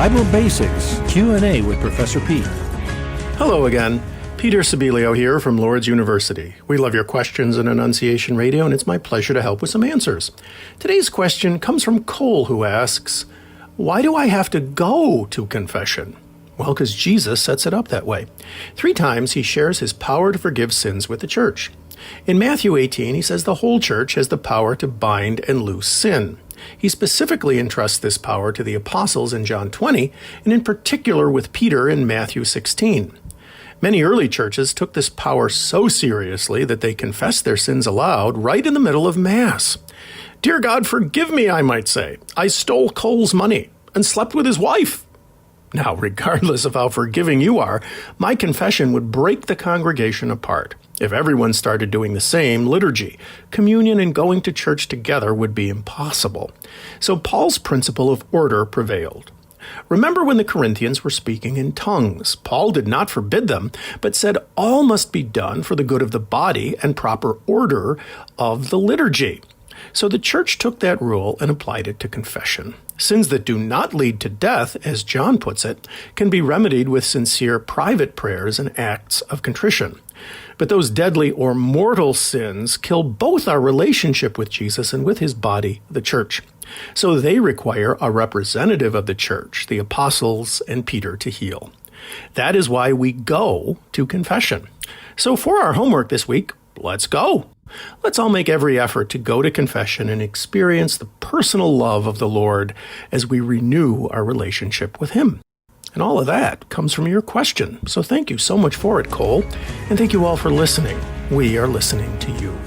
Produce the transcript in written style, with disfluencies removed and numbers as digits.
Bible Basics Q&A with Professor Pete. Hello again. Peter Sibilio here from Lourdes University. We love your questions on Annunciation Radio, and it's my pleasure to help with some answers. Today's question comes from Cole, who asks, why do I have to go to confession? Well, because Jesus sets it up that way. 3 times he shares his power to forgive sins with the church. In Matthew 18, he says the whole church has the power to bind and loose sin. He specifically entrusts this power to the apostles in John 20, and in particular with Peter in Matthew 16. Many early churches took this power so seriously that they confessed their sins aloud right in the middle of Mass. Dear God, forgive me, I might say. I stole Cole's money and slept with his wife. Now, regardless of how forgiving you are, my confession would break the congregation apart. If everyone started doing the same, liturgy, communion, and going to church together would be impossible. So Paul's principle of order prevailed. Remember when the Corinthians were speaking in tongues. Paul did not forbid them, but said all must be done for the good of the body and proper order of the liturgy. So the church took that rule and applied it to confession. Sins that do not lead to death, as John puts it, can be remedied with sincere private prayers and acts of contrition. But those deadly or mortal sins kill both our relationship with Jesus and with his body, the church. So they require a representative of the church, the apostles and Peter, to heal. That is why we go to confession. So for our homework this week, let's go. Let's all make every effort to go to confession and experience the personal love of the Lord as we renew our relationship with him. And all of that comes from your question. So thank you so much for it, Cole. And thank you all for listening. We are listening to you.